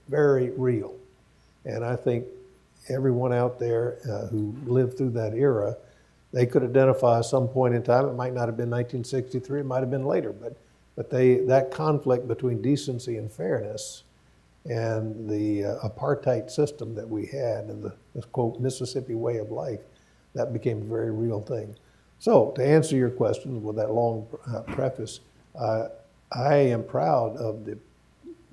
very real. And I think everyone out there who lived through that era, they could identify some point in time. It might not have been 1963, it might have been later, but that conflict between decency and fairness and the apartheid system that we had and the quote Mississippi way of life, that became a very real thing. So to answer your question with that long preface, I am proud of the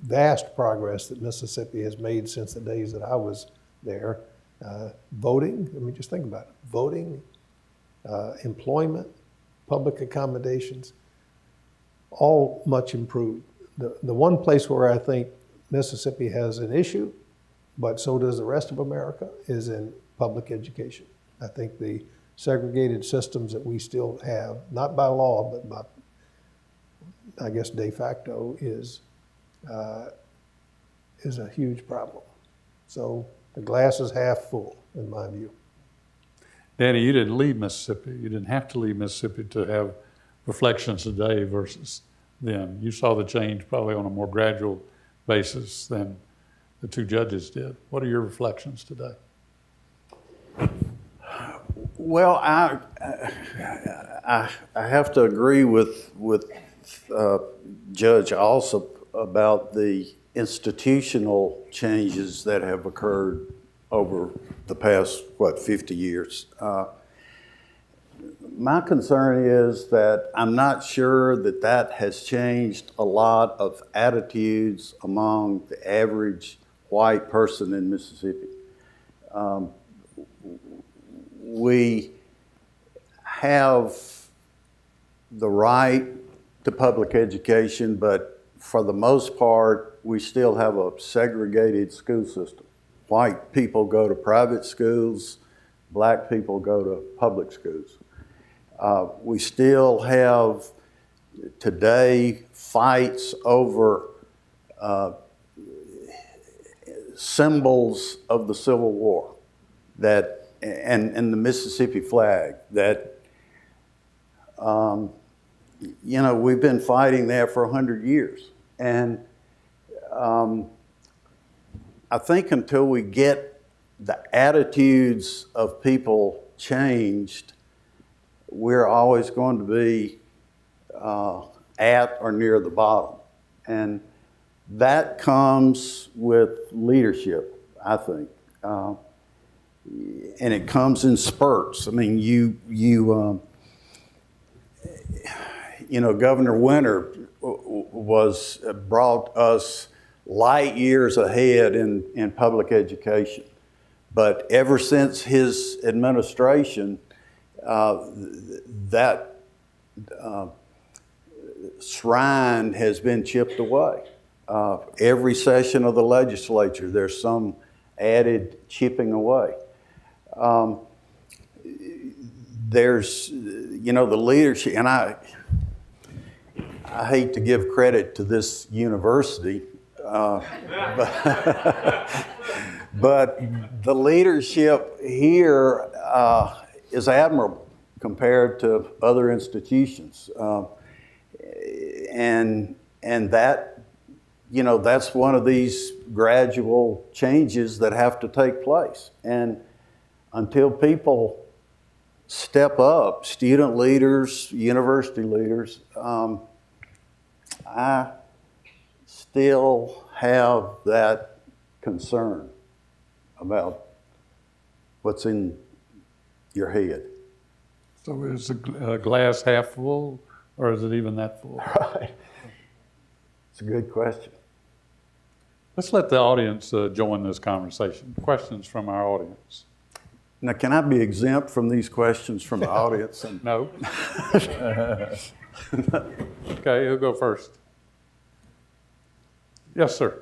vast progress that Mississippi has made since the days that I was there. Voting, I mean, just think about it. Voting, employment, public accommodations, all much improved. The one place where I think Mississippi has an issue, but so does the rest of America, is in public education. I think the segregated systems that we still have, not by law, but by, I guess, de facto, is a huge problem. So the glass is half full, in my view. Danny, you didn't leave Mississippi. You didn't have to leave Mississippi to have reflections today versus then. You saw the change probably on a more gradual basis than the two judges did. What are your reflections today? Well, I have to agree with Judge Alsup about the institutional changes that have occurred over the past, 50 years. My concern is that I'm not sure that has changed a lot of attitudes among the average white person in Mississippi. We have the right to public education, but for the most part, we still have a segregated school system. White people go to private schools, black people go to public schools. We still have today fights over symbols of the Civil War and the Mississippi flag that, we've been fighting that for 100 years. And I think until we get the attitudes of people changed, we're always going to be at or near the bottom. And that comes with leadership, I think. And it comes in spurts. I mean, Governor Winter brought us light years ahead in public education. But ever since his administration, that shrine has been chipped away. Every session of the legislature, there's some added chipping away. There's, the leadership, and I hate to give credit to this university, but the leadership here is admirable compared to other institutions. and that, you know, that's one of these gradual changes that have to take place. And until people step up, student leaders, university leaders, I still have that concern about what's in your head. So is the glass half full, or is it even that full? Right. It's a good question. Let's let the audience join this conversation. Questions from our audience? Now, can I be exempt from these questions from the audience? No? Okay, who'll go first? Yes, sir.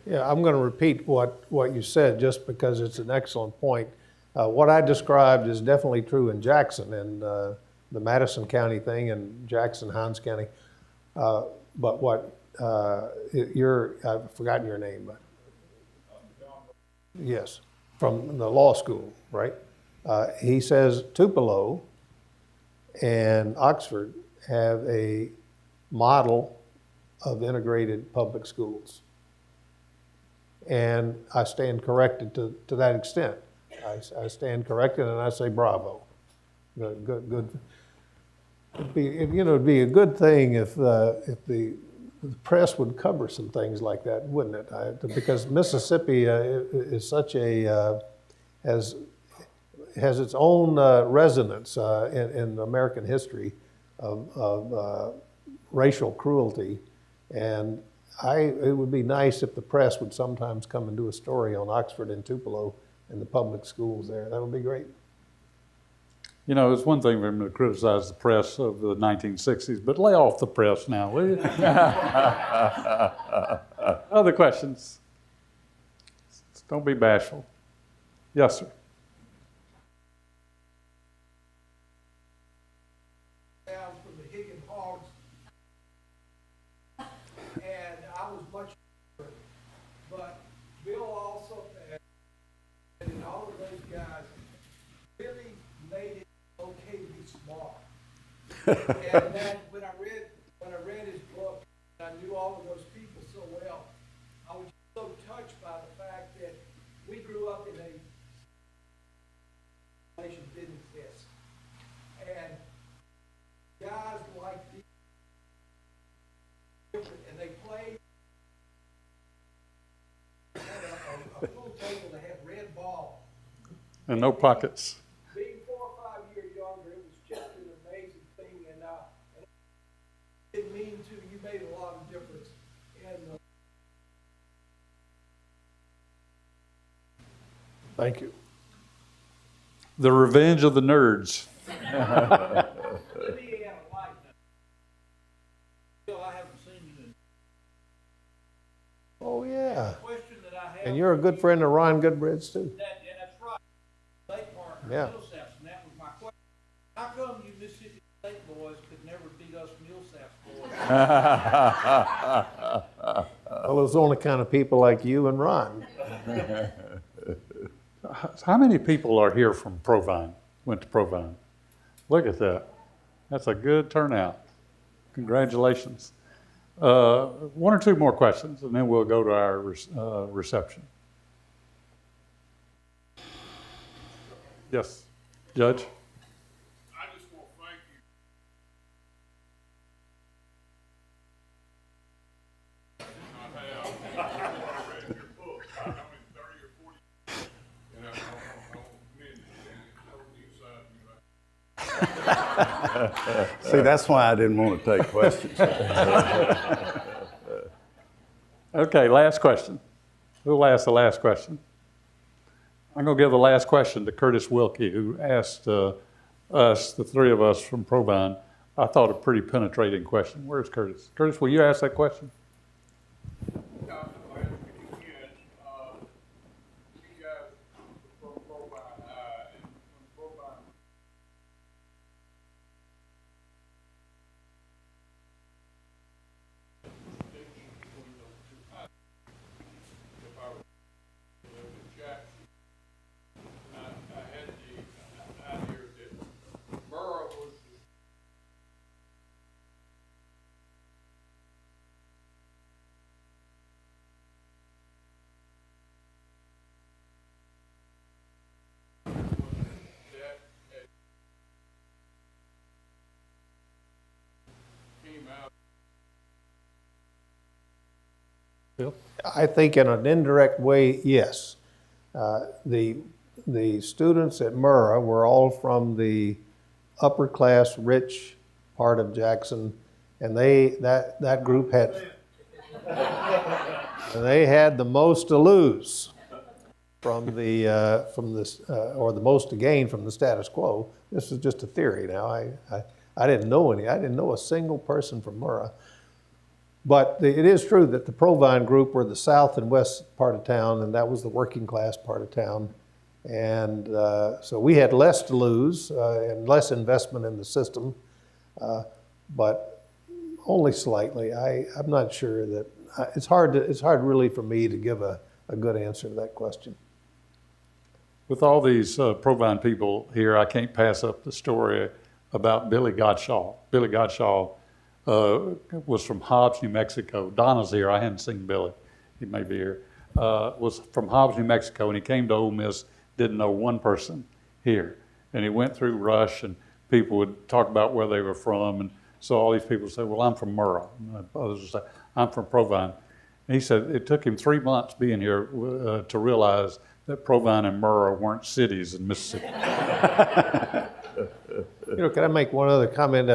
Yeah, I'm going to repeat what you said just because it's an excellent point. What I described is definitely true in Jackson and the Madison County thing and Jackson, Hines County. But what I've forgotten your name, but yes, from the law school, right? He says Tupelo and Oxford have a model of integrated public schools. And I stand corrected to that extent. I stand corrected and I say bravo. Good. It'd be a good thing if the press would cover some things like that, wouldn't it? Because Mississippi is such a has its own resonance in American history of racial cruelty, and it would be nice if the press would sometimes come and do a story on Oxford and Tupelo and the public schools there. That would be great. You know, it's one thing for him to criticize the press of the 1960s, but lay off the press now, will you? Other questions? Don't be bashful. Yes, sir. From the Higgin Hogs, and I was much younger, but Bill Alsup and all of those guys really made it okay to be smart. And then when I read his book, and I knew all of those people so well, I was so touched by the fact that we grew up in a nation that didn't exist. And guys like these, and they played, had a pool table that had red ball. And no pockets. Being 4 or 5 years younger, it was just an amazing thing, and it didn't mean to. You made a lot of difference. And Thank you. The Revenge of the Nerds. Lee had a light now. Bill, I haven't seen you in. Oh, yeah. The question that I have. And you're a good friend of Ron Goodbridge, too. Yeah, that's right. State partner, Yeah. Millsaps, and that was my question. How come you Mississippi State boys could never beat us Millsaps boys? Well, those are the only kind of people like you and Ron. How many people are here from Provine, went to Provine? Look at that. That's a good turnout. Congratulations. One or two more questions, and then we'll go to our reception. Yes, Judge? I just want to thank you. I have. See, that's why I didn't want to take questions. Okay, last question. Who'll ask the last question? I'm going to give the last question to Curtis Wilkie, who asked us, the three of us from Provine, I thought a pretty penetrating question. Where's Curtis? Curtis, will you ask that question? Dr. Larry, again, you guys from Provine High and from Provine. Between those two high schools, if I was to live in Jackson, I had the idea that Burr was the that came out. Bill? I think in an indirect way, yes. The students at Murrah were all from the upper class, rich part of Jackson, and that group had they had the most to lose from the or the most to gain from the status quo. This is just a theory now. I didn't know any. I didn't know a single person from Murrah. But it is true that the Provine group were the south and west part of town, and that was the working class part of town. And so we had less to lose and less investment in the system, but only slightly. I'm not sure that, it's hard really for me to give a good answer to that question. With all these Provine people here, I can't pass up the story about Billy Godshaw. Billy Godshaw was from Hobbs, New Mexico. Donna's here. I hadn't seen Billy. He may be here. Was from Hobbs, New Mexico, and he came to Ole Miss, didn't know one person here. And he went through Rush, and people would talk about where they were from. And so all these people said, well, I'm from Murrah. And others would say, I'm from Provine. And he said it took him 3 months being here to realize that Provine and Murrah weren't cities in Mississippi. Can I make one other comment?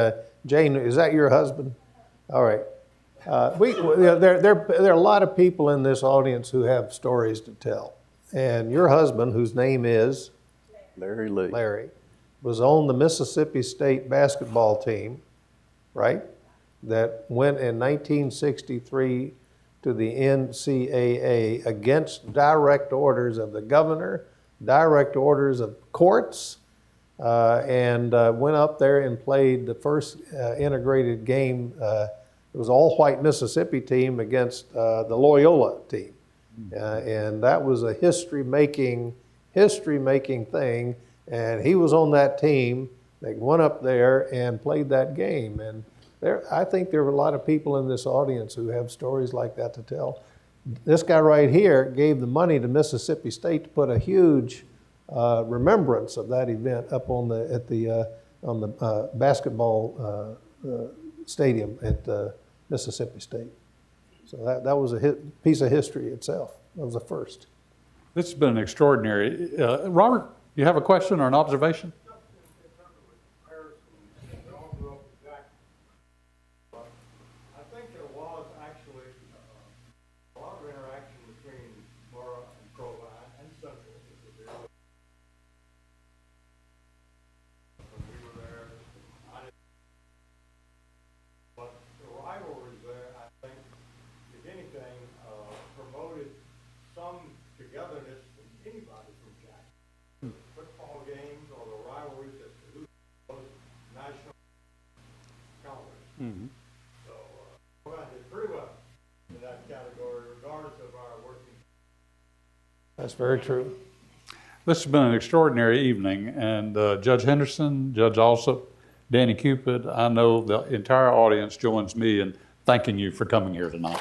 Jane, is that your husband? All right. There are a lot of people in this audience who have stories to tell. And your husband, whose name is? Larry Lee. Larry, was on the Mississippi State basketball team, right? That went in 1963 to the NCAA against direct orders of the governor, direct orders of courts, and went up there and played the first integrated game. It was all white Mississippi team against the Loyola team. And that was a history-making thing. And he was on that team. They went up there and played that game. And I think there were a lot of people in this audience who have stories like that to tell. This guy right here gave the money to Mississippi State to put a huge remembrance of that event up on the basketball stadium at Mississippi State. So that was a piece of history itself. That was the first. This has been extraordinary. Robert, you have a question or an observation? I think there was actually a lot of interaction between Murrah and Provine and Central. When we were there, but the rivalries there, I think, if anything, promoted some togetherness from anybody from Jackson. Football games or the rivalries as to who was national scholars. Mm-hmm. So, I did pretty well in that category, regardless of our working. That's very true. This has been an extraordinary evening, and Judge Henderson, Judge Alsup, Danny Cupid, I know the entire audience joins me in thanking you for coming here tonight.